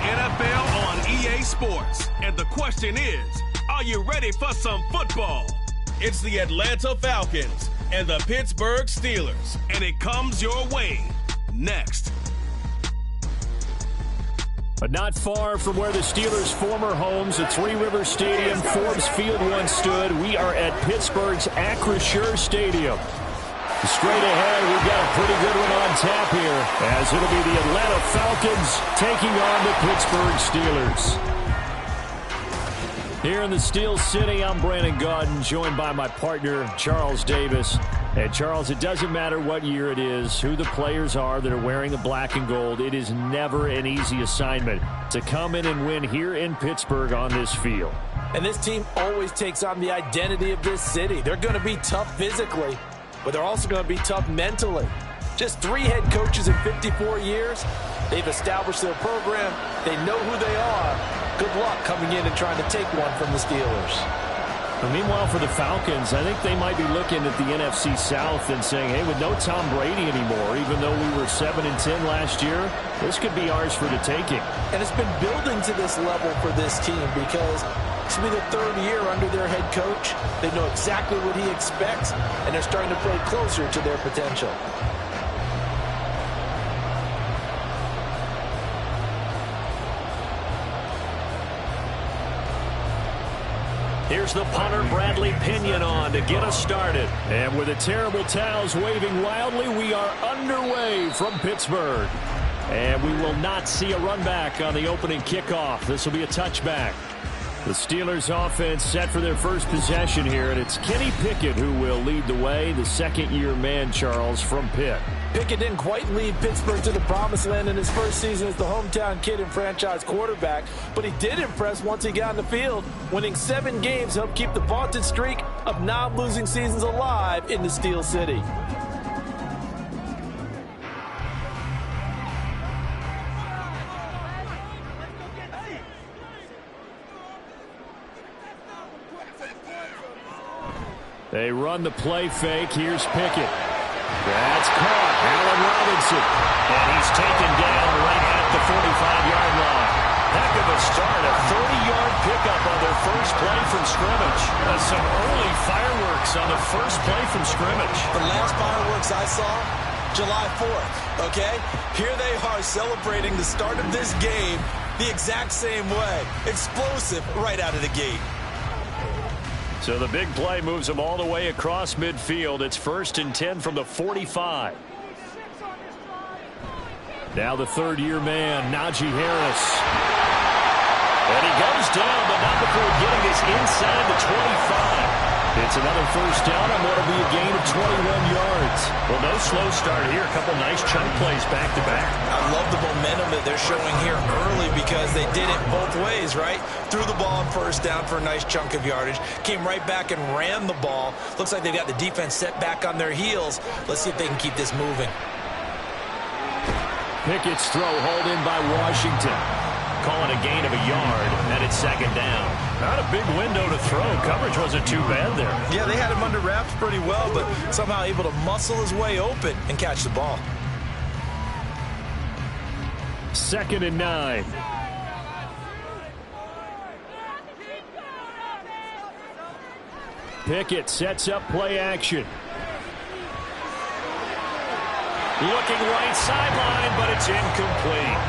NFL on EA Sports. And the question is, are you ready for some football? It's the Atlanta Falcons and the Pittsburgh Steelers. And it comes your way next. But not far from where the Steelers' former homes at Three Rivers Stadium, Forbes Field once stood, we are at Pittsburgh's Acrisure Stadium. Straight ahead, we've got a pretty good one on tap here, as it'll be the Atlanta Falcons taking on the Pittsburgh Steelers. Here in the Steel City, I'm Brandon Gaudin, joined by my partner, Charles Davis. And Charles, it doesn't matter what year it is, who the players are that are wearing the black and gold. It is never an easy assignment to come in and win here in Pittsburgh on this field. And this team always takes on the identity of this city. They're going to be tough physically, but they're also going to be tough mentally. Just 3 head coaches in 54 years. They've established their program. They know who they are. Good luck coming in and trying to take one from the Steelers. But meanwhile, for the Falcons, I think they might be looking at the NFC South and saying, hey, with no Tom Brady anymore, even though we were 7-10 last year, this could be ours for the taking. And it's been building to this level for this team because this will be the 3rd year under their head coach. They know exactly what he expects, and they're starting to play closer to their potential. Here's the punter, Bradley Pinion, on to get us started. And with the terrible towels waving wildly, we are underway from Pittsburgh. And we will not see a run back on the opening kickoff. This will be a touchback. The Steelers offense set for their first possession here, and it's Kenny Pickett who will lead the way, the second-year man, Charles, from Pitt. Pickett didn't quite lead Pittsburgh to the promised land in his first season as the hometown kid and franchise quarterback, but he did impress once he got on the field. Winning 7 games helped keep the vaunted streak of non-losing seasons alive in the Steel City. They run the play fake. Here's Pickett. That's caught. Allen Robinson. And he's taken down right at the 45-yard line. Heck of a start. A 30-yard pickup on their first play from scrimmage. Some early fireworks on the first play from scrimmage. The last fireworks I saw, July 4th, okay? Here they are celebrating the start of this game the exact same way. Explosive right out of the gate. So the big play moves them all the way across midfield. It's 1st and 10 from the 45. Now the 3rd-year man, Najee Harris. And he goes down, but not before getting this inside the 25. It's another first down on what will be a gain of 21 yards. Well, no slow start here. A couple nice chunk plays back-to-back. I love the momentum that they're showing here early because they did it both ways, right? Threw the ball on first down for a nice chunk of yardage. Came right back and ran the ball. Looks like they've got the defense set back on their heels. Let's see if they can keep this moving. Pickett's throw hauled in by Washington. Calling a gain of a yard, and it's 2nd down. Not a big window to throw. Coverage wasn't too bad there. Yeah, they had him under wraps pretty well, but somehow able to muscle his way open and catch the ball. 2nd and 9. Pickett sets up play action. Looking right sideline, but it's incomplete.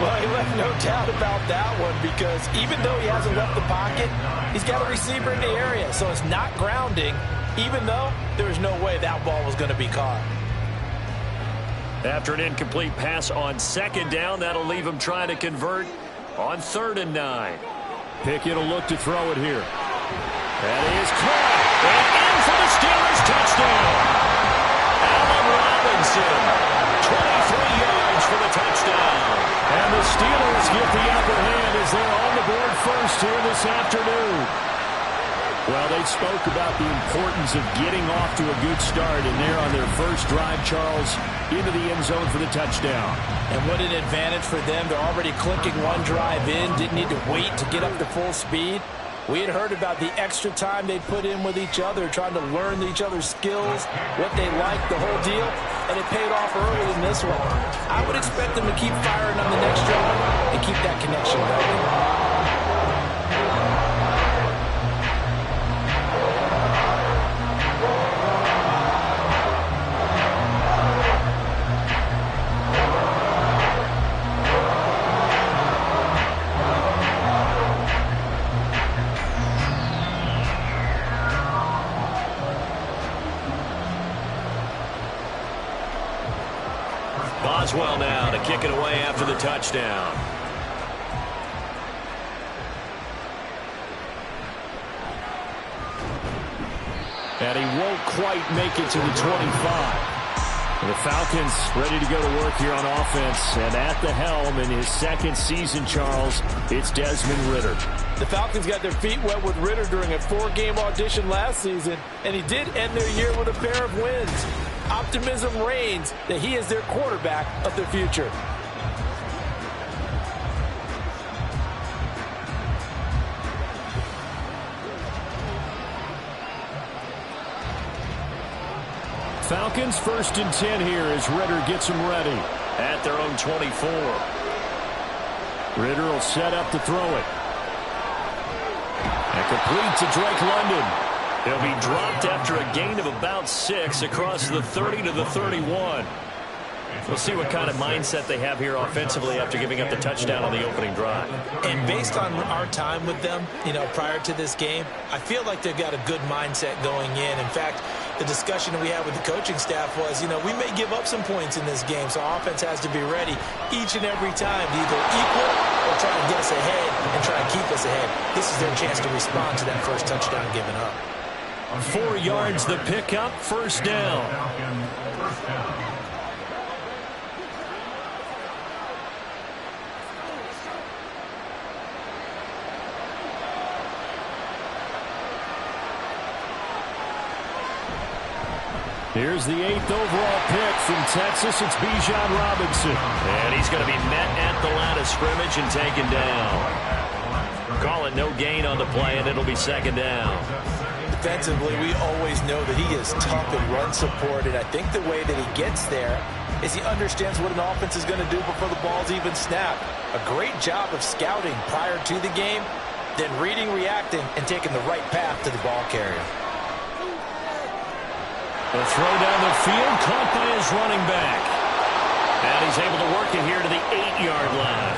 Well, he left no doubt about that one because even though he hasn't left the pocket, he's got a receiver in the area, so it's not grounding, even though there was no way that ball was going to be caught. After an incomplete pass on 2nd down, that'll leave him trying to convert on 3rd and 9. Pickett will look to throw it here. That is caught. And in for the Steelers touchdown. Allen Robinson, 23 yards for the touchdown. And the Steelers get the upper hand as they're on the board first here this afternoon. Well, they spoke about the importance of getting off to a good start, and they're on their first drive, Charles, into the end zone for the touchdown. And what an advantage for them. They're already clicking one drive in, didn't need to wait to get up to full speed. We had heard about the extra time they put in with each other, trying to learn each other's skills, what they like, the whole deal, and it paid off early in this one. I would expect them to keep firing on the next drive and keep that connection going. Boswell now to kick it away after the touchdown. And he won't quite make it to the 25. The Falcons ready to go to work here on offense. And at the helm in his second season, Charles, it's Desmond Ridder. The Falcons got their feet wet with Ridder during a 4-game audition last season, and he did end their year with a pair of wins. Optimism reigns that he is their quarterback of the future. Falcons 1st and 10 here as Ridder gets them ready at their own 24. Ridder will set up to throw it. And complete to Drake London. He'll be dropped after a gain of about 6 across the 30 to the 31. We'll see what kind of mindset they have here offensively after giving up the touchdown on the opening drive. And based on our time with them, prior to this game, I feel like they've got a good mindset going in. In fact, the discussion that we had with the coaching staff was, we may give up some points in this game, so our offense has to be ready each and every time to either equal or try to get us ahead and try to keep us ahead. This is their chance to respond to that first touchdown given up. 4 yards the pickup, 1st down. Here's the 8th overall pick from Texas. It's Bijan Robinson. And he's going to be met at the line of scrimmage and taken down. Call it no gain on the play, and it'll be 2nd down. Defensively, we always know that he is tough in run support, and I think the way that he gets there is he understands what an offense is going to do before the ball's even snapped. A great job of scouting prior to the game, then reading, reacting, and taking the right path to the ball carrier. The throw down the field, caught by his running back. And he's able to work it here to the 8-yard line.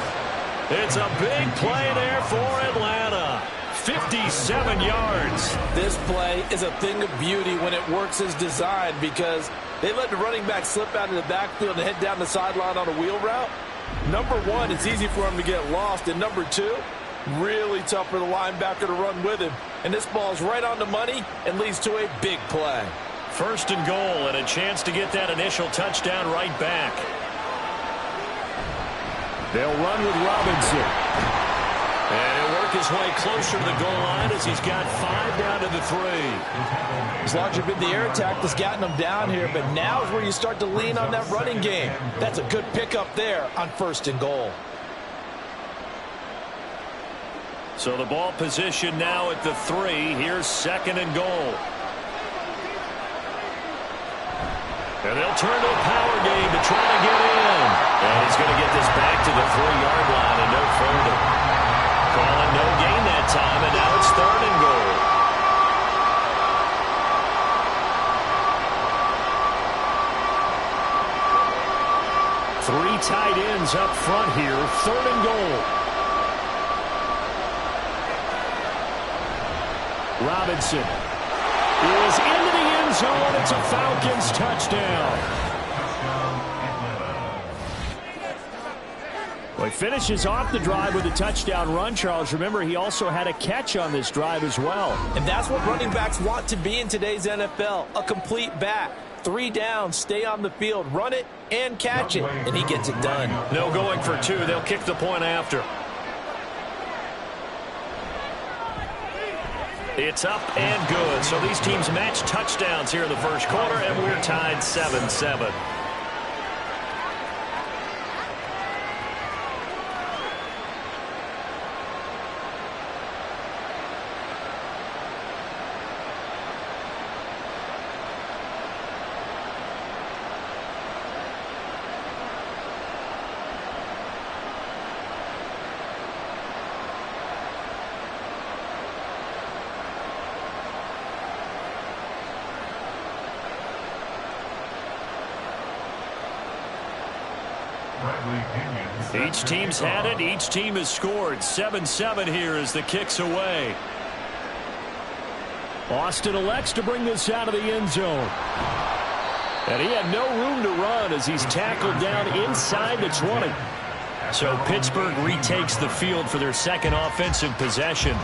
It's a big play there for Atlanta. 57 yards. This play is a thing of beauty when it works as designed because they let the running back slip out of the backfield and head down the sideline on a wheel route. Number one, it's easy for him to get lost. And number two, really tough for the linebacker to run with him. And this ball's right on the money and leads to a big play. 1st and goal and a chance to get that initial touchdown right back. They'll run with Robinson. And he'll work his way closer to the goal line as he's got 5 down to the 3. As long as you've been the air attack that's gotten them down here, but now is where you start to lean on that running game. That's a good pickup there on 1st and goal. So the ball position now at the 3. Here's 2nd and goal. And they'll turn to a power game to try to get in. And he's going to get this back to the 3-yard line and no further. Calling no gain that time, and now it's 3rd and goal. Three tight ends up front here, 3rd and goal. Robinson is into the end zone. It's a Falcons touchdown. Well, he finishes off the drive with a touchdown run, Charles. Remember, he also had a catch on this drive as well. And that's what running backs want to be in today's NFL, a complete back. 3 downs, stay on the field, run it, and catch it, and he gets it done. No going for 2. They'll kick the point after. It's up and good. So these teams match touchdowns here in the 1st quarter, and we're tied 7-7. Each team's had it. Each team has scored. 7-7 here as the kick's away. Austin elects to bring this out of the end zone. And he had no room to run as he's tackled down inside the 20. So Pittsburgh retakes the field for their second offensive possession.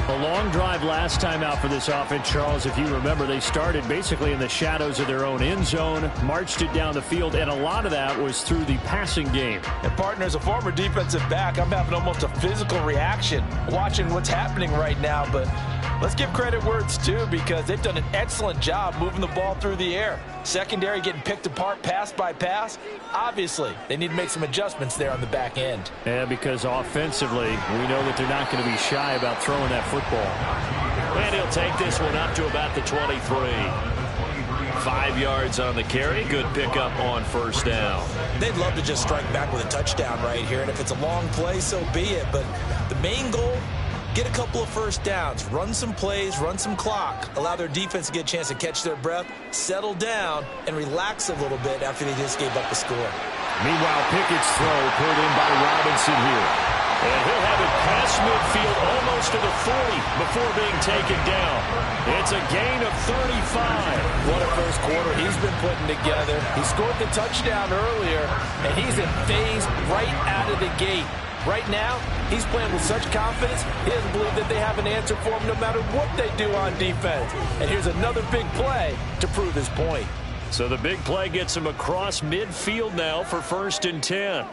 A long drive last time out for this offense, Charles. If you remember, they started basically in the shadows of their own end zone, marched it down the field, and a lot of that was through the passing game. And partner, as a former defensive back, I'm having almost a physical reaction watching what's happening right now. But let's give credit where it's due, because they've done an excellent job moving the ball through the air. Secondary getting picked apart pass by pass. Obviously, they need to make some adjustments there on the back end. Yeah, because offensively, we know that they're not going to be shy about throwing that football. And he'll take this one up to about the 23. 5 yards on the carry. Good pickup on first down. They'd love to just strike back with a touchdown right here, and if it's a long play, so be it. But the main goal, get a couple of first downs, run some plays, run some clock, allow their defense to get a chance to catch their breath, settle down, and relax a little bit after they just gave up the score. Meanwhile, Pickett's throw pulled in by Robinson here. And he'll have it past midfield almost to the 40 before being taken down. It's a gain of 35. What a first quarter he's been putting together. He scored the touchdown earlier, and he's in phase right out of the gate. Right now, he's playing with such confidence, he doesn't believe that they have an answer for him no matter what they do on defense. And here's another big play to prove his point. So the big play gets him across midfield now for 1st and 10.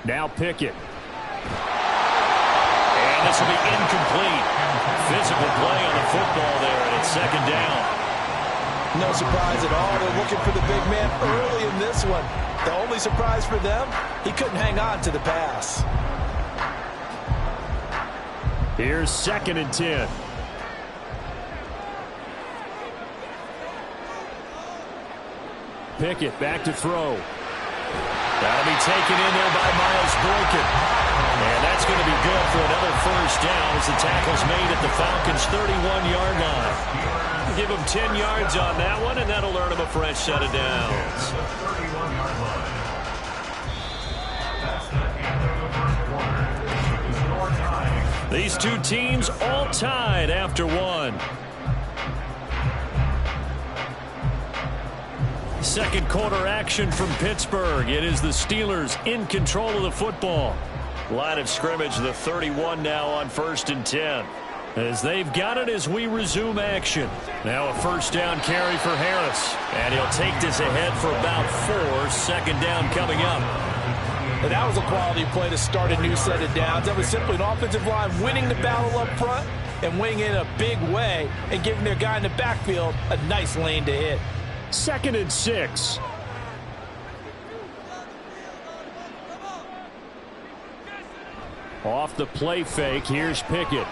Now Pickett. And this will be incomplete. Physical play on the football there, and it's 2nd down. No surprise at all. They're looking for the big man early in this one. The only surprise for them, he couldn't hang on to the pass. Here's 2nd and 10. Pickett back to throw. That'll be taken in there by Miles Boykin. And that's going to be good for another first down as the tackle's made at the Falcons' 31-yard line. Give him 10 yards on that one, and that'll earn him a fresh set of downs. These two teams all tied after one. Second quarter action from Pittsburgh. It is the Steelers in control of the football. Line of scrimmage, the 31 now on 1st and 10. As they've got it as we resume action. Now a first down carry for Harris. And he'll take this ahead for about 4. 2nd down coming up. And that was a quality play to start a new set of downs. That was simply an offensive line winning the battle up front and winning in a big way and giving their guy in the backfield a nice lane to hit. 2nd and 6. Off the play fake, here's Pickett.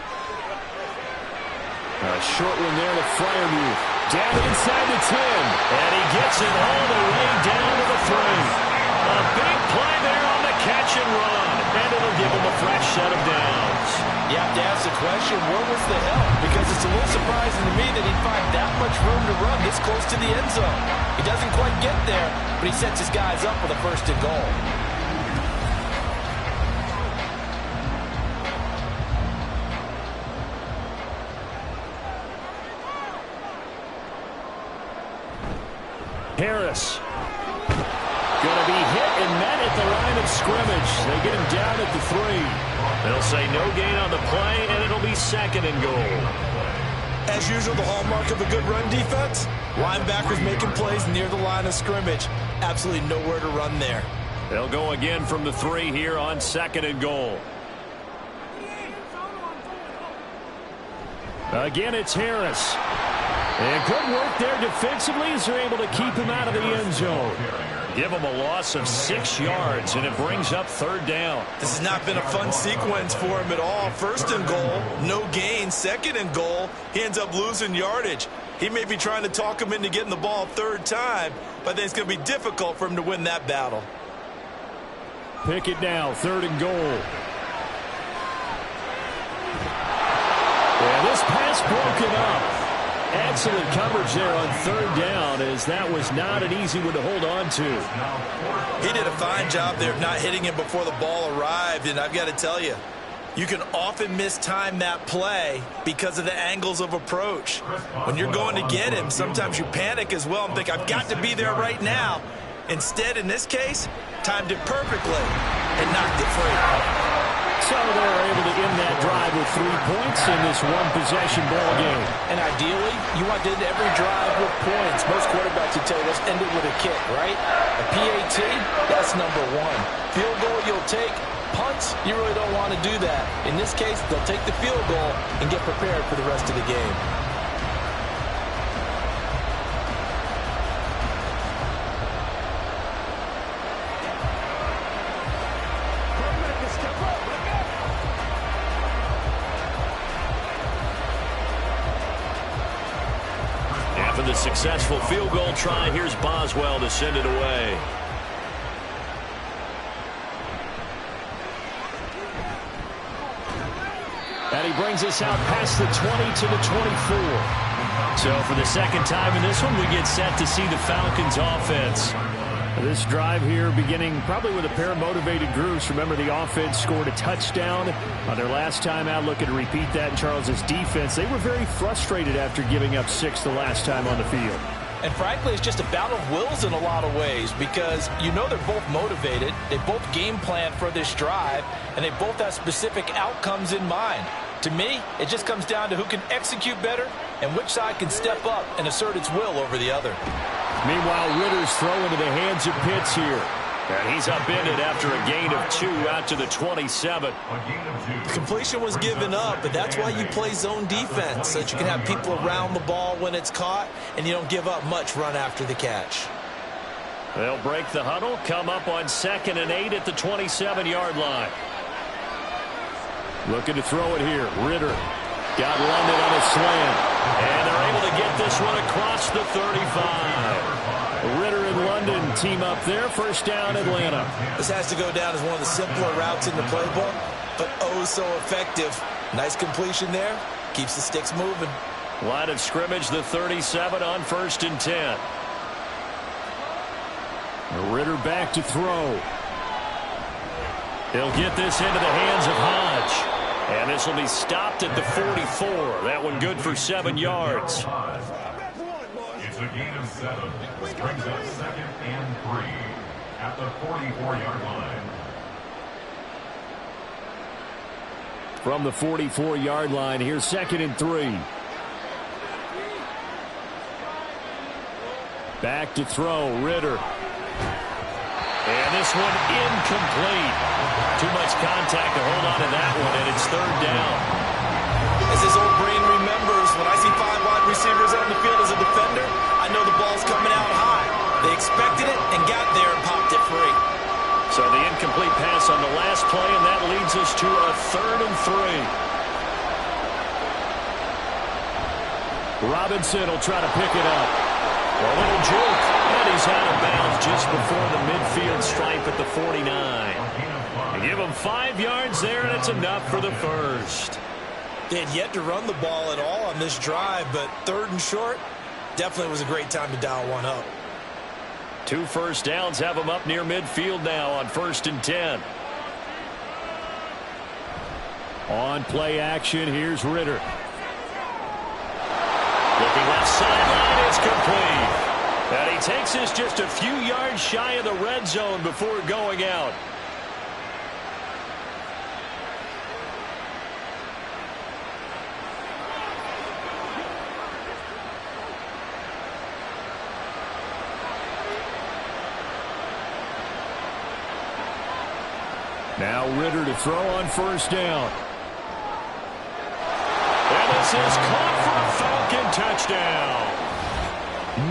A short one there to Freiermuth. Down inside the 10. And he gets it all the way down to the 3. A big play there on the catch and run. And it'll give him a fresh set of downs. You have to ask the question, where was the help? Because it's a little surprising to me that he'd find that much room to run this close to the end zone. He doesn't quite get there, but he sets his guys up with a 1st and goal. Harris. Going to be hit and met at the line of scrimmage. They get him down at the 3. They'll say no gain on the play, and it'll be 2nd and goal. As usual, the hallmark of a good run defense, linebackers making plays near the line of scrimmage. Absolutely nowhere to run there. They'll go again from the 3 here on 2nd and goal. Again, it's Harris. And good work there defensively as they're able to keep him out of the end zone. Give him a loss of 6 yards, and it brings up 3rd down. This has not been a fun sequence for him at all. 1st and goal, no gain. 2nd and goal, he ends up losing yardage. He may be trying to talk him into getting the ball 3rd time, but I think it's going to be difficult for him to win that battle. Pickett now, 3rd and goal. And this pass broken up. Excellent coverage there on third down, as that was not an easy one to hold on to. He did a fine job there of not hitting him before the ball arrived, and I've got to tell you, you can often mistime that play because of the angles of approach. When you're going to get him, sometimes you panic as well and think, I've got to be there right now. Instead, in this case, timed it perfectly and knocked it free. So they were able to end that drive with 3 points in this one-possession ball game. And ideally, you want to end every drive with points. Most quarterbacks would tell you, let's end it with a kick, right? A PAT, that's number one. Field goal you'll take. Punts, you really don't want to do that. In this case, they'll take the field goal and get prepared for the rest of the game. After the successful field goal try, here's Boswell to send it away. And he brings us out past the 20 to the 24. So for the second time in this one, we get set to see the Falcons offense. This drive here beginning probably with a pair of motivated groups. Remember, the offense scored a touchdown on their last time out. Looking to repeat that in Charles's defense. They were very frustrated after giving up 6 the last time on the field. And frankly, it's just a battle of wills in a lot of ways, because you know they're both motivated, they both game plan for this drive, and they both have specific outcomes in mind. To me, it just comes down to who can execute better and which side can step up and assert its will over the other. Meanwhile, Ritter's throw into the hands of Pitts here. And he's upended after a gain of 2 out to the 27. The completion was given up, but that's why you play zone defense, so that you can have people around the ball when it's caught, and you don't give up much run after the catch. They'll break the huddle, come up on 2nd and 8 at the 27-yard line. Looking to throw it here. Ritter got London on a slant. And they're able to get this one across the 35. Ritter and London team up there. First down, Atlanta. This has to go down as one of the simpler routes in the playbook, but oh so effective. Nice completion there. Keeps the sticks moving. Line of scrimmage, the 37 on 1st and 10. Ritter back to throw. He'll get this into the hands of Hodge. And this will be stopped at the 44. That one good for 7 yards. It's a gain of 7. This brings up 2nd and 3 at the 44-yard line. From the 44-yard line, here's 2nd and 3. Back to throw, Ritter. And this one incomplete. Too much contact to hold on to that one, and it's 3rd down. As his old brain remembers, when I see 5 wide receivers on the field as a defender, I know the ball's coming out high. They expected it and got there and popped it free. So the incomplete pass on the last play, and that leads us to a 3rd and 3. Robinson will try to pick it up. A little juke, and he's out of bounds just before the midfield stripe at the 49. They give him 5 yards there, and it's enough for the first. They had yet to run the ball at all on this drive, but 3rd and short definitely was a great time to dial one up. 2 first downs have them up near midfield now on 1st and 10. On play action, here's Ritter. Looking left sideline, it's complete. And he takes us just a few yards shy of the red zone before going out. Now Ritter to throw on 1st down. And this is caught for a Falcon touchdown.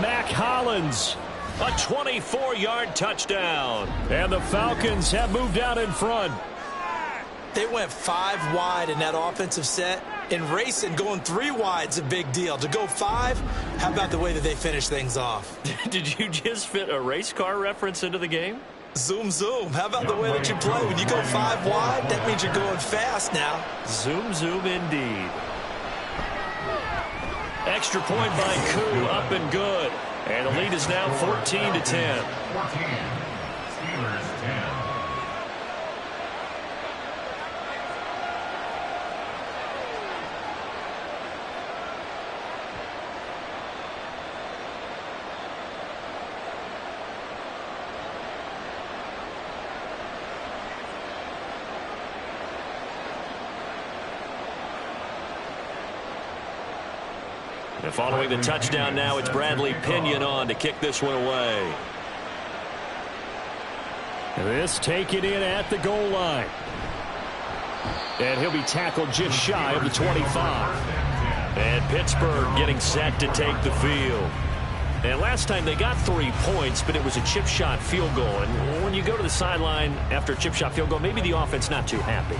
Mac Hollins, a 24-yard touchdown. And the Falcons have moved out in front. They went 5 wide in that offensive set. In racing, going 3 wide's a big deal. To go 5, how about the way that they finish things off? Did you just fit a race car reference into the game? Zoom, zoom. How about the way that you play? When you go 5 wide, that means you're going fast now. Zoom, zoom indeed. Extra point by Koo, up and good. And the lead is now 14-10. 14. Steelers 10. And following the touchdown now, it's Bradley Pinion on to kick this one away. This taken in at the goal line. And he'll be tackled just shy of the 25. And Pittsburgh getting set to take the field. And last time they got 3 points, but it was a chip shot field goal. And when you go to the sideline after a chip shot field goal, maybe the offense not too happy.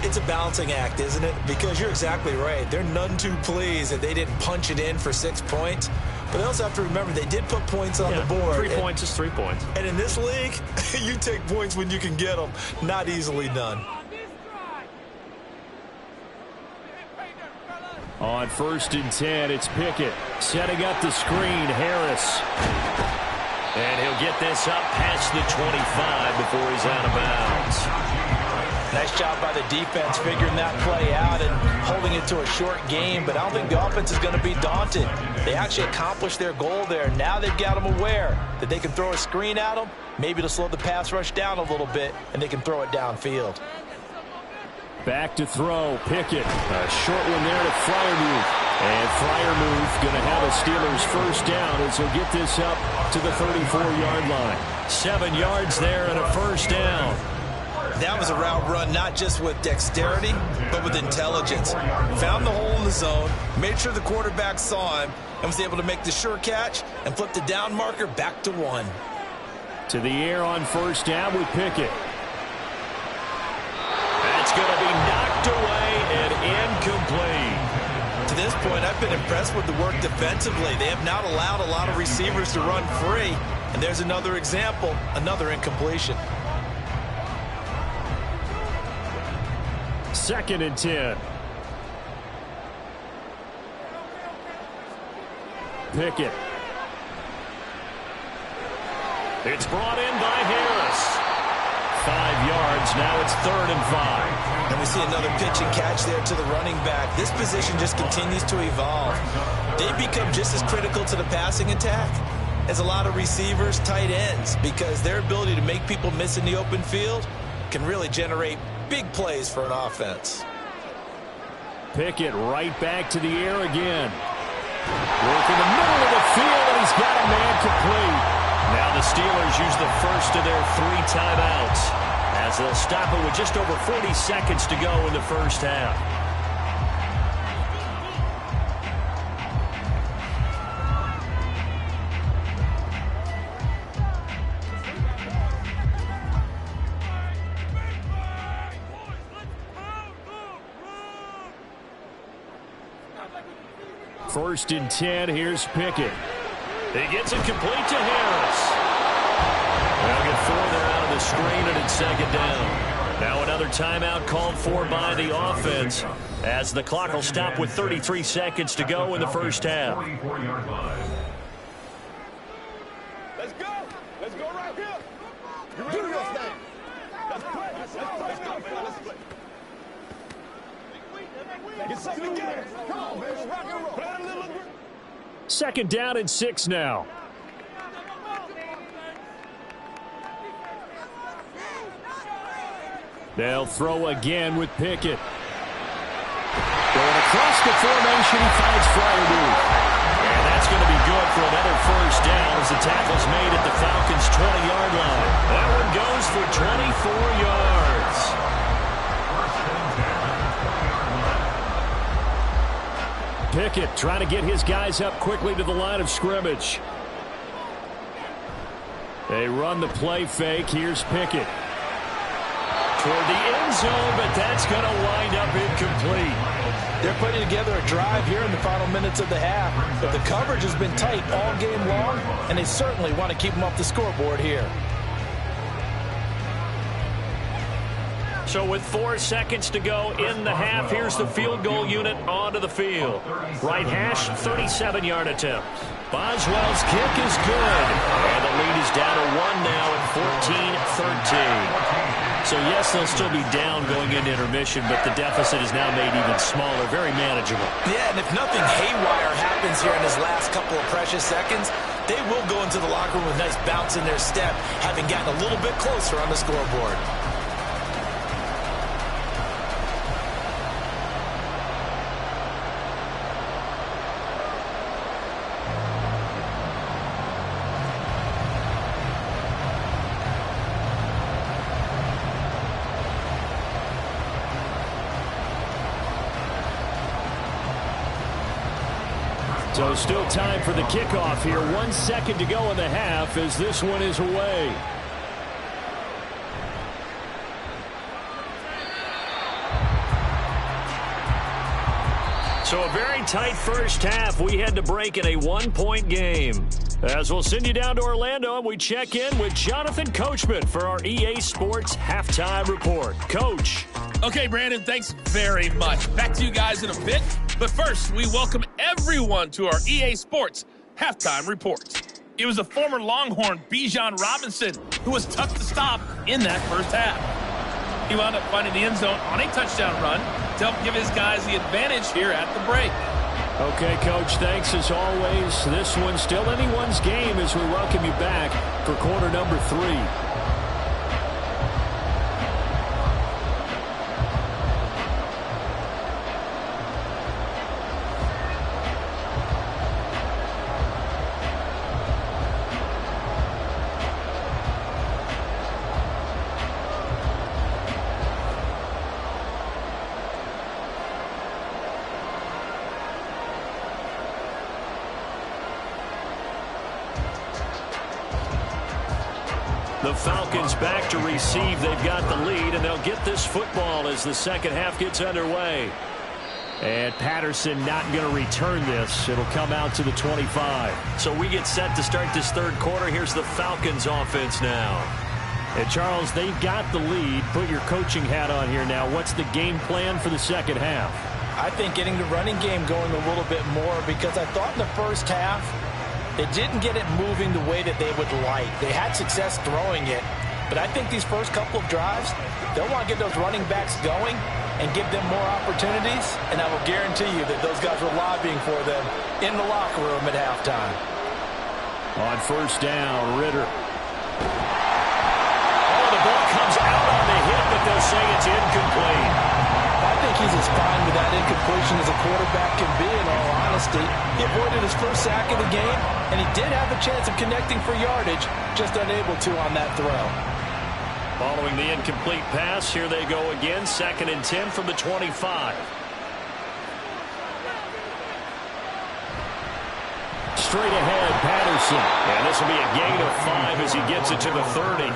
It's a balancing act, isn't it? Because you're exactly right. They're none too pleased that they didn't punch it in for 6 points. But they also have to remember they did put points on the board. 3 points is 3 points. And in this league, you take points when you can get them. Not easily done. On 1st and 10, it's Pickett. Setting up the screen, Harris. And he'll get this up past the 25 before he's out of bounds. Nice job by the defense figuring that play out and holding it to a short game, but I don't think the offense is going to be daunted. They actually accomplished their goal there. Now they've got them aware that they can throw a screen at them, maybe to slow the pass rush down a little bit, and they can throw it downfield. Back to throw, Pickett. A short one there to Freiermuth. And Freiermuth going to have a Steelers first down as he'll get this up to the 34-yard line. 7 yards there and a first down. That was a route run not just with dexterity, but with intelligence. Found the hole in the zone, made sure the quarterback saw him, and was able to make the sure catch and flip the down marker back to 1. To the air on first down with Pickett. That's going to be knocked away and incomplete. To this point, I've been impressed with the work defensively. They have not allowed a lot of receivers to run free. And there's another example, another incompletion. 2nd and 10. Pickett. It's brought in by Harris. 5 yards. Now it's 3rd and 5. And we see another pitch and catch there to the running back. This position just continues to evolve. They've become just as critical to the passing attack as a lot of receivers, tight ends, because their ability to make people miss in the open field can really generate big plays for an offense. Pickett right back to the air again. Working the middle of the field, and he's got a man complete. Now the Steelers use the first of their 3 timeouts as they'll stop it with just over 40 seconds to go in the first half. First and 10, here's Pickett. He gets it complete to Harris. They'll get 4 there out of the screen, and it's 2nd down. Now another timeout called for by the offense as the clock will stop with 33 seconds to go in the first half. 44-yard line. Let's go. Let's go right here. You ready? Do this thing. Let's play. Let's go. Let's play. Get something together. Come on, baby. Rock and roll. 2nd down and 6 now. They'll throw again with Pickett. Going across the formation, he finds Freiermuth. And that's going to be good for another first down as the tackle's made at the Falcons' 20-yard line. That one goes for 24 yards. Pickett trying to get his guys up quickly to the line of scrimmage. They run the play fake. Here's Pickett. Toward the end zone, but that's going to wind up incomplete. They're putting together a drive here in the final minutes of the half. But the coverage has been tight all game long, and they certainly want to keep them off the scoreboard here. So with 4 seconds to go in the half, here's the field goal unit onto the field. Right hash, 37-yard attempt. Boswell's kick is good. And the lead is down to 1 now at 14-13. So, yes, they'll still be down going into intermission, but the deficit is now made even smaller, very manageable. Yeah, and if nothing haywire happens here in his last couple of precious seconds, they will go into the locker room with a nice bounce in their step, having gotten a little bit closer on the scoreboard. So still time for the kickoff here. 1 second to go in the half as this one is away. So a very tight first half. We had to break in a 1-point game. As we'll send you down to Orlando, and we check in with Jonathan Coachman for our EA Sports Halftime Report. Coach. Okay, Brandon, thanks very much. Back to you guys in a bit. But first, we welcome everyone to our EA Sports Halftime Reports. It was a former Longhorn, Bijan Robinson, who was tough to stop in that first half. He wound up finding the end zone on a touchdown run to help give his guys the advantage here at the break. Okay, Coach, thanks as always. This one's still anyone's game as we welcome you back for quarter number 3. The Falcons back to receive. They've got the lead, and they'll get this football as the second half gets underway. And Patterson not going to return this. It'll come out to the 25. So we get set to start this third quarter. Here's the Falcons offense now. And Charles, they've got the lead. Put your coaching hat on here now. What's the game plan for the second half? I think getting the running game going a little bit more, because I thought in the first half they didn't get it moving the way that they would like. They had success throwing it, but I think these first couple of drives, they'll want to get those running backs going and give them more opportunities, and I will guarantee you that those guys were lobbying for them in the locker room at halftime. On first down, Ritter. Oh, the ball comes out on the hit, but they'll say it's incomplete. I think he's as fine with that incompletion as a quarterback can be, in all honesty. He avoided his first sack of the game, and he did have a chance of connecting for yardage, just unable to on that throw. Following the incomplete pass, here they go again, 2nd and 10 from the 25. Straight ahead, Patterson. And this will be a gain of 5 as he gets it to the 30.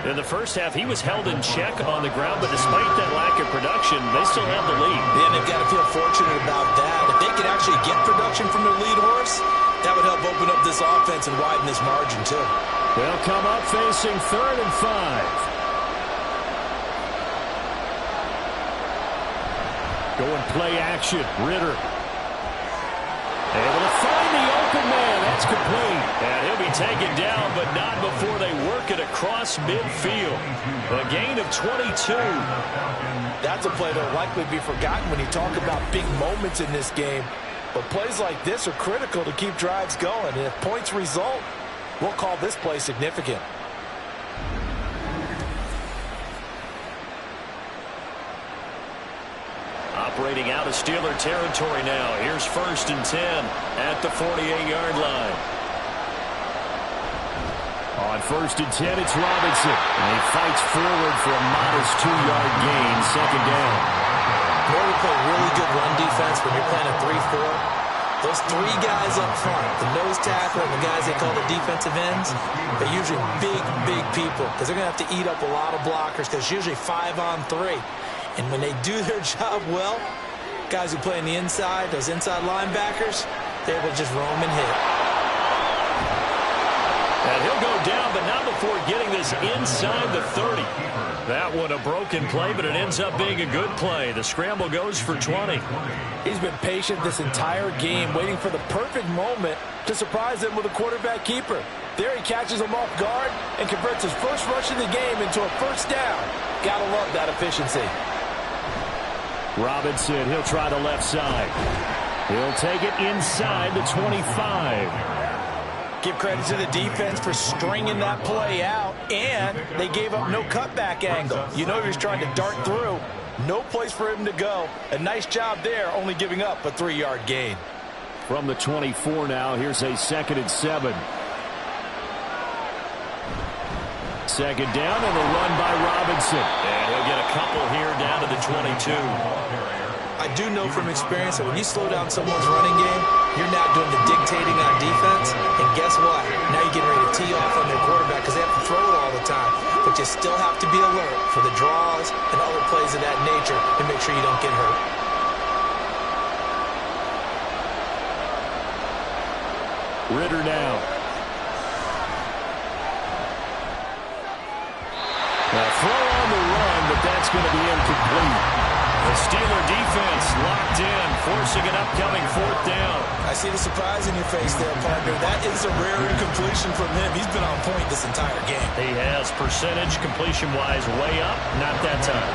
In the first half, he was held in check on the ground, but despite that lack of production, they still have the lead. Yeah, and they've got to feel fortunate about that. If they could actually get production from their lead horse, that would help open up this offense and widen this margin, too. They'll come up facing 3rd and 5. Going play action, Ritter. Able to find the open man. That's complete. And he'll be taken down, but not before they work it across midfield. A gain of 22. That's a play that will likely be forgotten when you talk about big moments in this game. But plays like this are critical to keep drives going. And if points result, we'll call this play significant. Operating out of Steeler territory now. Here's 1st and 10 at the 48-yard line. On 1st and 10, it's Robinson. And he fights forward for a modest 2-yard gain, 2nd down. Boy, we play really good run defense when you're playing a 3-4. Those 3 guys up front, the nose tackle and the guys they call the defensive ends, they're usually big people because they're going to have to eat up a lot of blockers because it's usually 5-on-3. And when they do their job well, guys who play on the inside, those inside linebackers, they're able to just roam and hit. And he'll go down down, but not before getting this inside the 30. That one a broken play, but it ends up being a good play. The scramble goes for 20. He's been patient this entire game, waiting for the perfect moment to surprise them with a quarterback keeper. There he catches him off guard and converts his first rush of the game into a first down. Gotta love that efficiency. Robinson, he'll try the left side. He'll take it inside the 25. Give credit to the defense for stringing that play out, and they gave up no cutback angle. You know he was trying to dart through. No place for him to go. A nice job there, only giving up a 3-yard gain. From the 24 now, here's a 2nd and 7. Second down and a run by Robinson. And he'll get a couple here down to the 22. I do know from experience that when you slow down someone's running game, you're not doing the dictating on defense. And guess what? Now you're getting ready to tee off on their quarterback because they have to throw it all the time. But you still have to be alert for the draws and other plays of that nature to make sure you don't get hurt. Ritter now. A throw on the run, but that's going to be incomplete. The Steeler defense locked in, forcing an upcoming 4th down. I see the surprise in your face there, partner. That is a rare incompletion from him. He's been on point this entire game. He has percentage completion-wise way up, not that time.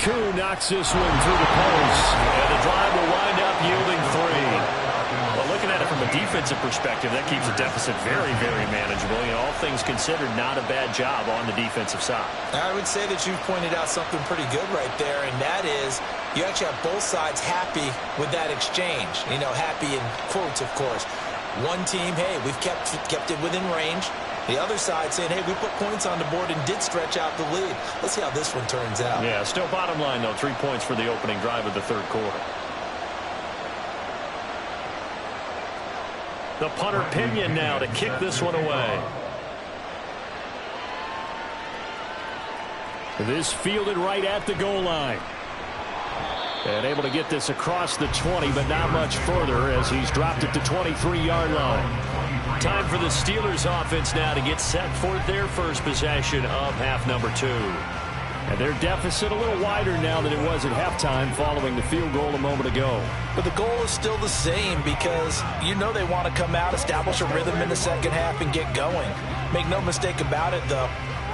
Koo knocks this one through the post. And the drive will wind up yielding 3. Well, looking at it from a defensive perspective, that keeps the deficit very, very manageable. You know, all things considered, not a bad job on the defensive side. I would say that you've pointed out something pretty good right there, and that is you actually have both sides happy with that exchange. You know, happy in quotes, of course. One team, hey, we've kept it within range. The other side saying, hey, we put points on the board and did stretch out the lead. Let's see how this one turns out. Yeah, still bottom line, though, 3 points for the opening drive of the 3rd quarter. The punter Pinion now to kick this one away. This fielded right at the goal line. And able to get this across the 20, but not much further as he's dropped it to 23-yard line. Time for the Steelers offense now to get set for their first possession of half number 2. And their deficit a little wider now than it was at halftime following the field goal a moment ago. But the goal is still the same because you know they want to come out, establish a rhythm in the second half, and get going. Make no mistake about it, though.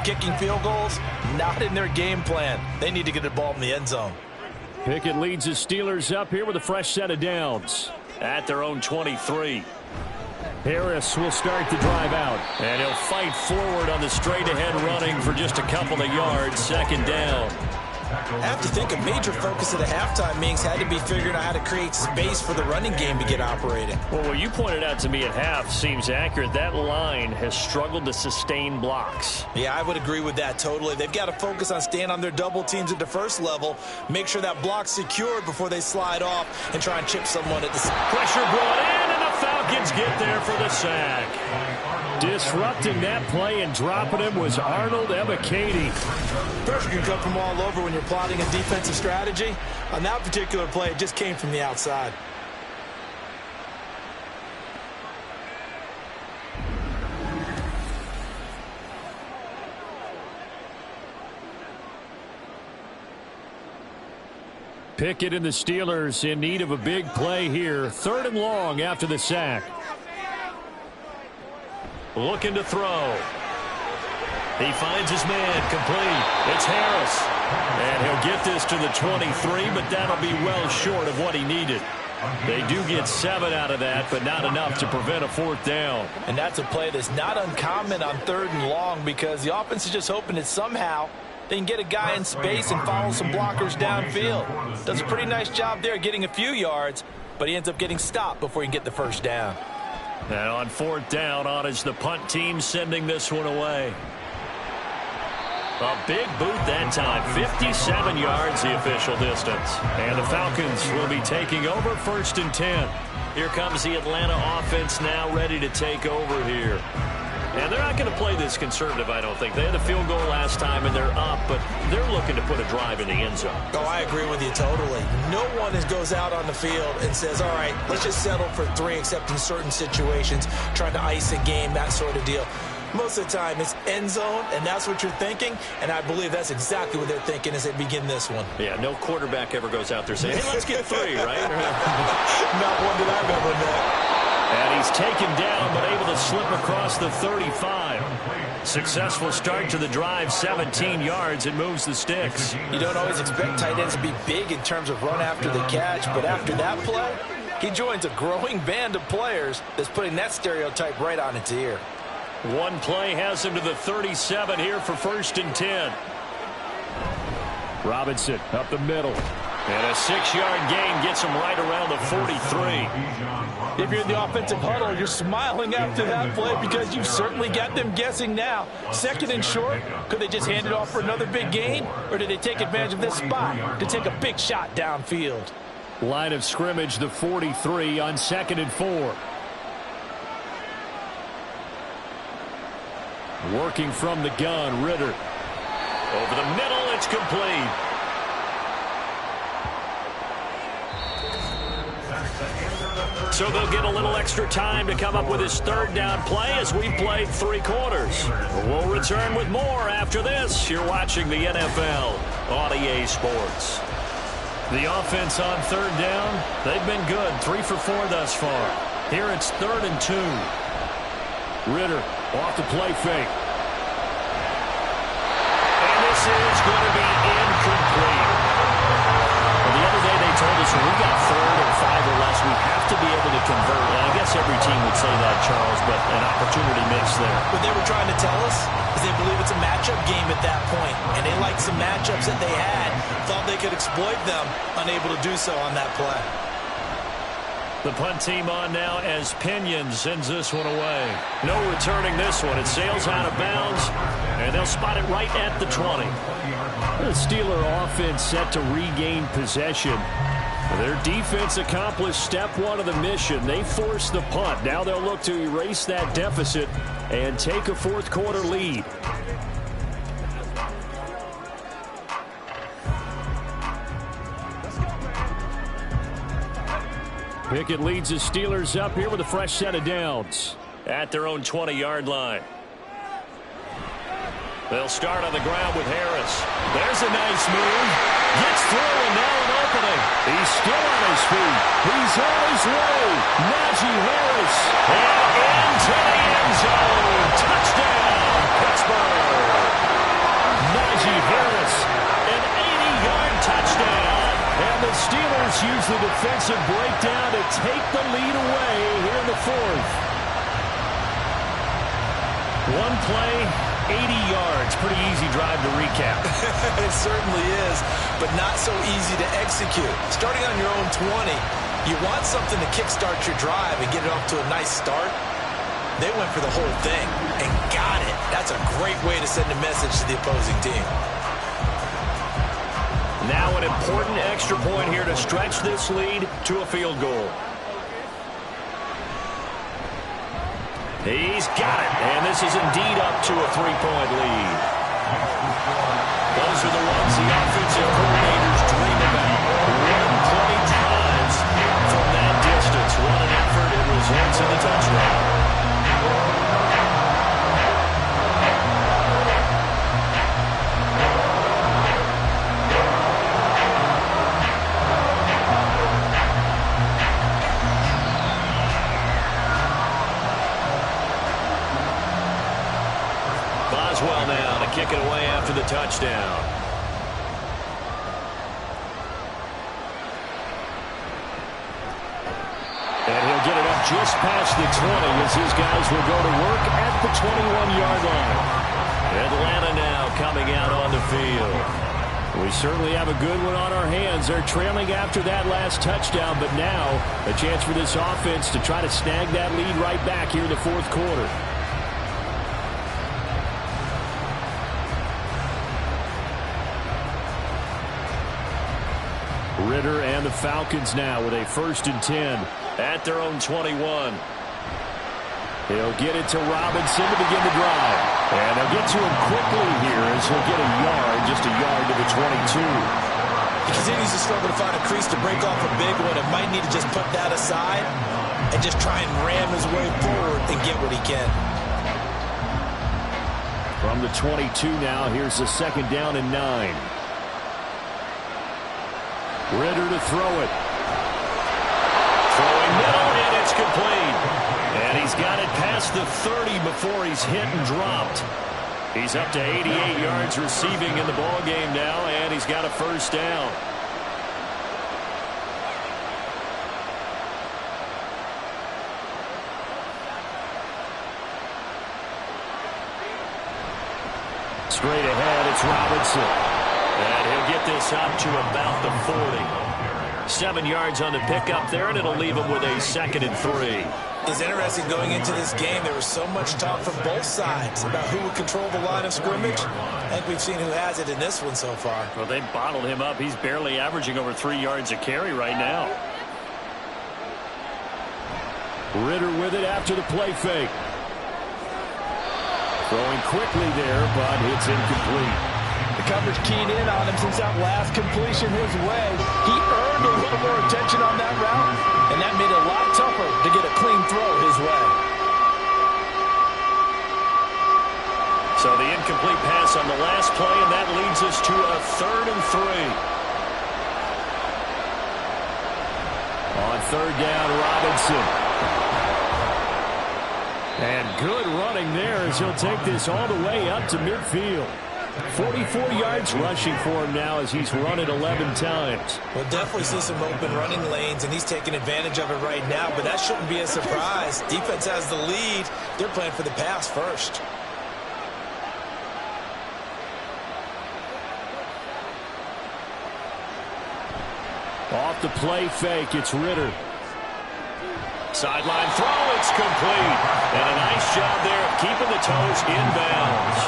Kicking field goals, not in their game plan. They need to get the ball in the end zone. Pickett leads the Steelers up here with a fresh set of downs. At their own 23. Harris will start the drive out. And he'll fight forward on the straight-ahead running for just a couple of yards. 2nd down. I have to think a major focus of the halftime meetings had to be figuring out how to create space for the running game to get operating. Well, what you pointed out to me at half seems accurate. That line has struggled to sustain blocks. Yeah, I would agree with that totally. They've got to focus on staying on their double teams at the first level, make sure that block's secured before they slide off and try and chip someone at the... Pressure brought in, and the Falcons get there for the sack. Disrupting that play and dropping him was Arnold Ebiketie. Pressure can come from all over when you're plotting a defensive strategy. On that particular play, it just came from the outside. Pickett and the Steelers in need of a big play here. 3rd and long after the sack. Looking to throw. He finds his man complete. It's Harris. And he'll get this to the 23, but that'll be well short of what he needed. They do get 7 out of that, but not enough to prevent a 4th down. And that's a play that's not uncommon on 3rd and long because the offense is just hoping that somehow they can get a guy in space and follow some blockers downfield. Does a pretty nice job there getting a few yards, but he ends up getting stopped before he can get the first down. And on 4th down, on is the punt team sending this one away. A big boot that time. 57 yards the official distance. And the Falcons will be taking over 1st and 10. Here comes the Atlanta offense now ready to take over here. And they're not going to play this conservative, I don't think. They had a field goal last time, and they're up, but they're looking to put a drive in the end zone. Oh, I agree with you totally. No one goes out on the field and says, all right, let's just settle for 3, except in certain situations, trying to ice a game, that sort of deal. Most of the time, it's end zone, and that's what you're thinking, and I believe that's exactly what they're thinking as they begin this one. Yeah, no quarterback ever goes out there saying, hey, let's get 3, right? Not one that I've ever met. And he's taken down, but able to slip across the 35. Successful start to the drive, 17 yards, and moves the sticks. You don't always expect tight ends to be big in terms of run after the catch, but after that play, he joins a growing band of players that's putting that stereotype right on its ear. One play has him to the 37 here for 1st and 10. Robinson up the middle. And a 6-yard gain gets him right around the 43. If you're in the offensive huddle, you're smiling after that play because you've certainly got them guessing now. 2nd and short, could they just hand it off for another big gain? Or did they take advantage of this spot to take a big shot downfield? Line of scrimmage, the 43 on 2nd and 4. Working from the gun, Ritter. Over the middle, it's complete. So they'll get a little extra time to come up with his 3rd down play as we played 3 quarters. We'll return with more after this. You're watching the NFL on EA Sports. The offense on 3rd down, they've been good. 3 for 4 thus far. Here it's 3rd and 2. Ritter off the play fake. And this is going to be incomplete. Well, the other day they told us when we got 3rd and 5 or less, we have to be able to convert. And I guess every team would say that, Charles, but an opportunity missed there. What they were trying to tell us is they believe it's a matchup game at that point, and they liked some matchups that they had, thought they could exploit them, unable to do so on that play. The punt team on now as Pinion sends this one away. No returning this one. It sails out of bounds, and they'll spot it right at the 20. The Steeler offense set to regain possession. Their defense accomplished step 1 of the mission. They forced the punt. Now they'll look to erase that deficit and take a 4th quarter lead. Pickett leads the Steelers up here with a fresh set of downs. At their own 20-yard line. They'll start on the ground with Harris. There's a nice move. Gets through and now an opening. He's still on his feet. He's on his way. Najee Harris. And into the end zone. Touchdown, Pittsburgh. Najee Harris. An 80-yard touchdown. And the Steelers use the defensive breakdown to take the lead away here in the 4th. One play, 80 yards. Pretty easy drive to recap. It certainly is, but not so easy to execute. Starting on your own 20, you want something to kickstart your drive and get it off to a nice start. They went for the whole thing and got it. That's a great way to send a message to the opposing team. Now an important extra point here to stretch this lead to a field goal. He's got it, and this is indeed up to a 3-point lead. Those are the ones the offensive coordinators dream about. 120 times from that distance. What an effort. It results in the touchdown. Boswell now to kick it away after the touchdown. And he'll get it up just past the 20 as his guys will go to work at the 21-yard line. Atlanta now coming out on the field. We certainly have a good one on our hands. They're trailing after that last touchdown, but now a chance for this offense to try to snag that lead right back here in the 4th quarter. Ritter and the Falcons now with a 1st and 10. At their own 21. He'll get it to Robinson to begin the drive. And they'll get to him quickly here as he'll get a yard, just a yard to the 22. He continues to struggle to find a crease to break off a big one. It might need to just put that aside and just try and ram his way forward and get what he can. From the 22 now, here's the 2nd down and 9. Ritter to throw it. Throwing middle, and it's complete. And he's got it past the 30 before he's hit and dropped. He's up to 88 yards receiving in the ballgame now, and he's got a 1st down. Straight ahead, it's Robinson. And he'll get this up to about the 40. 7 yards on the pickup there, and it'll leave him with a 2nd and 3. It's interesting going into this game. There was so much talk from both sides about who would control the line of scrimmage. I think we've seen who has it in this one so far. Well, they bottled him up. He's barely averaging over 3 yards a carry right now. Ritter with it after the play fake. Throwing quickly there, but it's incomplete. The coverage keyed in on him since that last completion his way. He earned a little more attention on that route, and that made it a lot tougher to get a clean throw his way. So the incomplete pass on the last play, and that leads us to a 3rd and 3. On 3rd down, Robinson. And good running there as he'll take this all the way up to midfield. 44 yards rushing for him now as he's run it 11 times. We'll definitely see some open running lanes, and he's taking advantage of it right now, but that shouldn't be a surprise. Defense has the lead. They're playing for the pass first. Off the play fake, it's Ritter. Sideline throw, it's complete. And a nice job there of keeping the toes inbounds.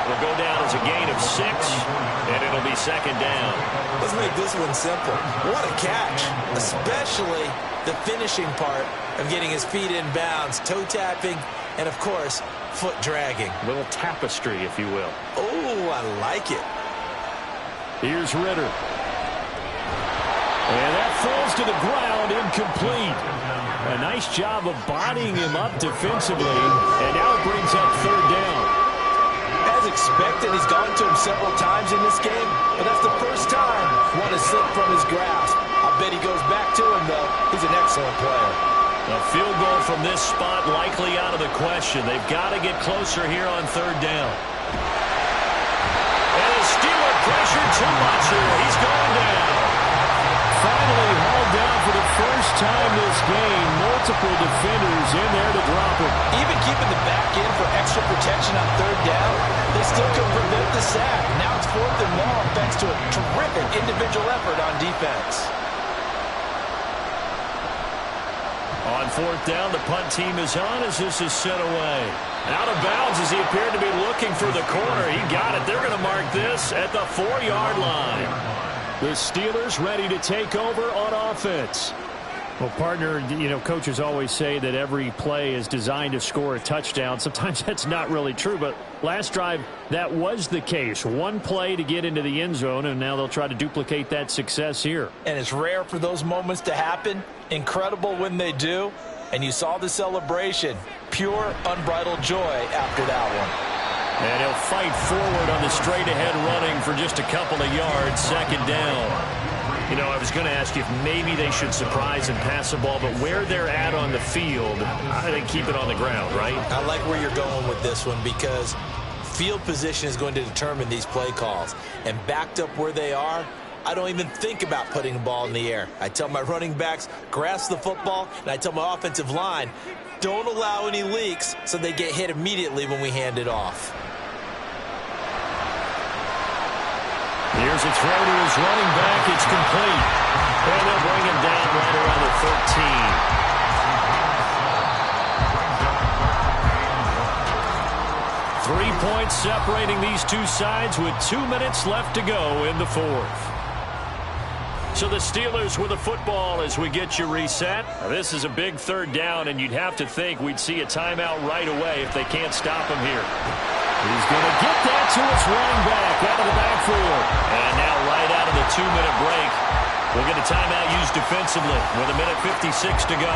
It'll go down as a gain of 6, and it'll be 2nd down. Let's make this one simple. What a catch, especially the finishing part of getting his feet in bounds, toe tapping, and, of course, foot dragging. A little tapestry, if you will. Oh, I like it. Here's Ritter. And that falls to the ground, incomplete. A nice job of bodying him up defensively, and now it brings up 3rd down. As expected, he's gone to him several times in this game, but that's the first time one has slipped from his grasp. I bet he goes back to him, though. He's an excellent player. A field goal from this spot likely out of the question. They've got to get closer here on 3rd down. And the Steeler pressure too much here. He's going down. Finally hauled down for the first time this game. Multiple defenders in there to drop him. Even keeping the back in for extra protection on 3rd down, they still could prevent the sack. Now it's 4th and long thanks to a terrific individual effort on defense. On 4th down, the punt team is on as this is sent away. Out of bounds as he appeared to be looking for the corner. He got it. They're going to mark this at the 4-yard line. The Steelers ready to take over on offense. Well, partner, you know, coaches always say that every play is designed to score a touchdown. Sometimes that's not really true, but last drive, that was the case. One play to get into the end zone, and now they'll try to duplicate that success here. And it's rare for those moments to happen. Incredible when they do. And you saw the celebration. Pure, unbridled joy after that one. And he'll fight forward on the straight-ahead running for just a couple of yards, 2nd down. You know, I was going to ask you if maybe they should surprise and pass the ball, but where they're at on the field, I think keep it on the ground, right? I like where you're going with this one because field position is going to determine these play calls. And backed up where they are, I don't even think about putting the ball in the air. I tell my running backs, grasp the football, and I tell my offensive line, don't allow any leaks so they get hit immediately when we hand it off. Here's a throw to his running back. It's complete. And they'll bring him down right around the 13. 3 points separating these two sides with 2 minutes left to go in the 4th. So the Steelers with the football as we get you reset. Now, this is a big third down, and you'd have to think we'd see a timeout right away if they can't stop him here. He's going to get that to his running back out of the backfield. And now right out of the 2-minute break, we'll get a timeout used defensively with 1:56 to go.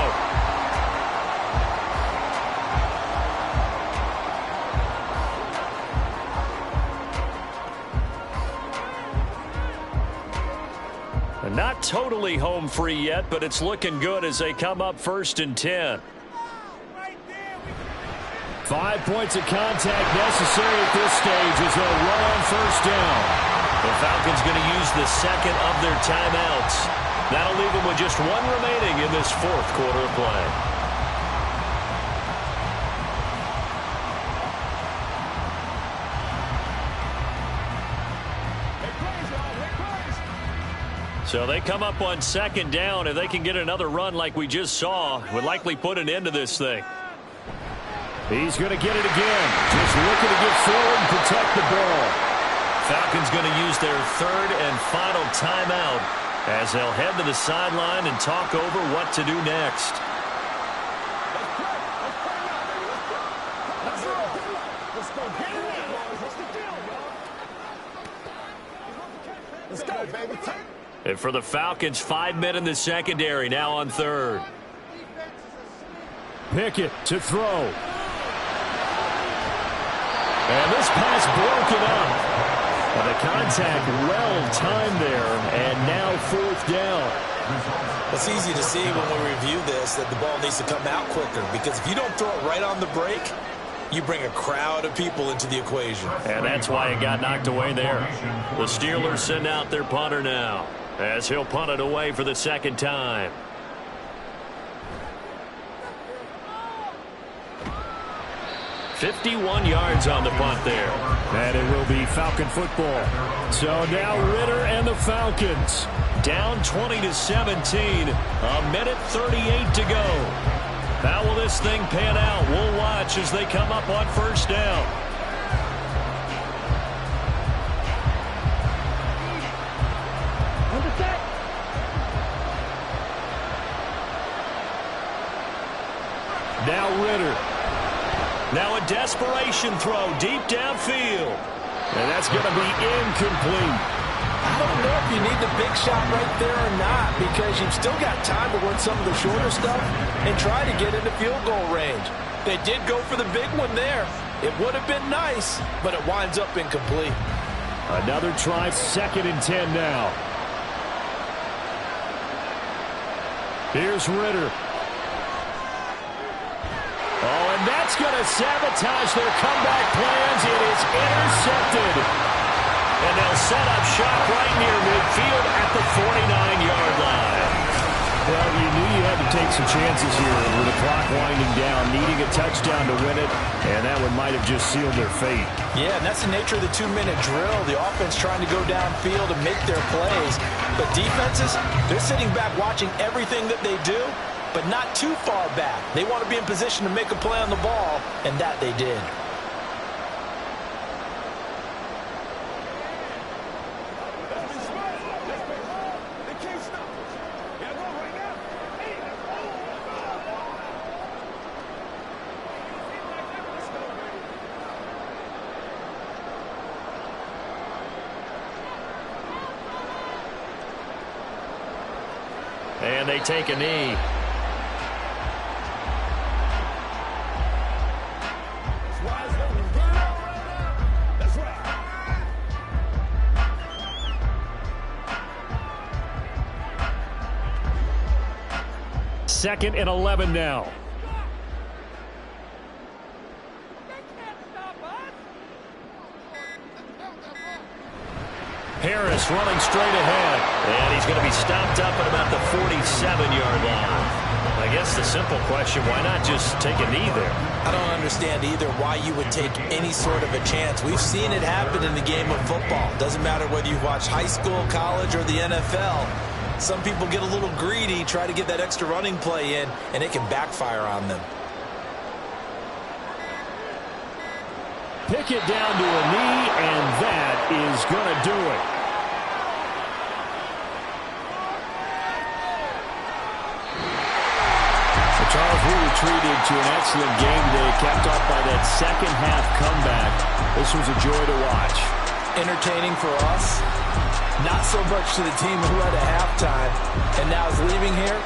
Not totally home free yet, but it's looking good as they come up 1st and 10. 5 points of contact necessary at this stage as they'll run on 1st down. The Falcons going to use the second of their timeouts. That'll leave them with just one remaining in this 4th quarter of play. So they come up on 2nd down. If they can get another run like we just saw, would likely put an end to this thing. He's going to get it again. Just looking to get forward and protect the ball. Falcons going to use their 3rd and final timeout as they'll head to the sideline and talk over what to do next. Let's go, baby. And for the Falcons, 5 men in the secondary now on 3rd. Pickett to throw. And this pass broken up. And the contact well timed there. And now 4th down. It's easy to see when we review this that the ball needs to come out quicker, because if you don't throw it right on the break, you bring a crowd of people into the equation. And that's why it got knocked away there. The Steelers send out their punter now, as he'll punt it away for the 2nd time. $51 yards on the punt there. And it will be Falcon football. So now Ritter and the Falcons. Down 20-17. 1:38 to go. How will this thing pan out? We'll watch as they come up on 1st down. Now Ritter. Now a desperation throw deep downfield. And that's going to be incomplete. I don't know if you need the big shot right there or not, because you've still got time to run some of the shorter stuff and try to get into field goal range. They did go for the big one there. It would have been nice, but it winds up incomplete. Another try, 2nd and 10 now. Here's Ritter. Oh, and that's going to sabotage their comeback plans. It is intercepted. And they'll set up shop right near midfield at the 49-yard line. Well, you knew you had to take some chances here with the clock winding down, needing a touchdown to win it, and that one might have just sealed their fate. Yeah, and that's the nature of the 2-minute drill. The offense trying to go downfield and make their plays. But defenses, they're sitting back watching everything that they do, but not too far back. They want to be in position to make a play on the ball, and that they did. And they take a knee. Second and 11 now. Harris running straight ahead. And he's going to be stopped up at about the 47-yard line. I guess the simple question, why not just take a knee there? I don't understand either why you would take any sort of a chance. We've seen it happen in the game of football. Doesn't matter whether you watch high school, college, or the NFL. Some people get a little greedy, try to get that extra running play in, and it can backfire on them. Pickett down to a knee, and that is going to do it. treated to an excellent game today, capped off by that second half comeback. This was a joy to watch. Entertaining for us, not so much to the team who led at halftime and now is leaving here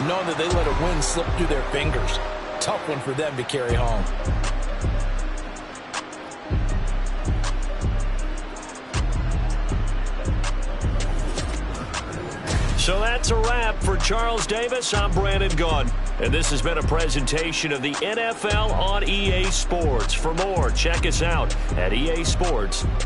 knowing that they let a win slip through their fingers. Tough one for them to carry home. So that's a wrap for Charles Davis. I'm Brandon Gunn, and this has been a presentation of the NFL on EA Sports. For more, check us out at easports.com.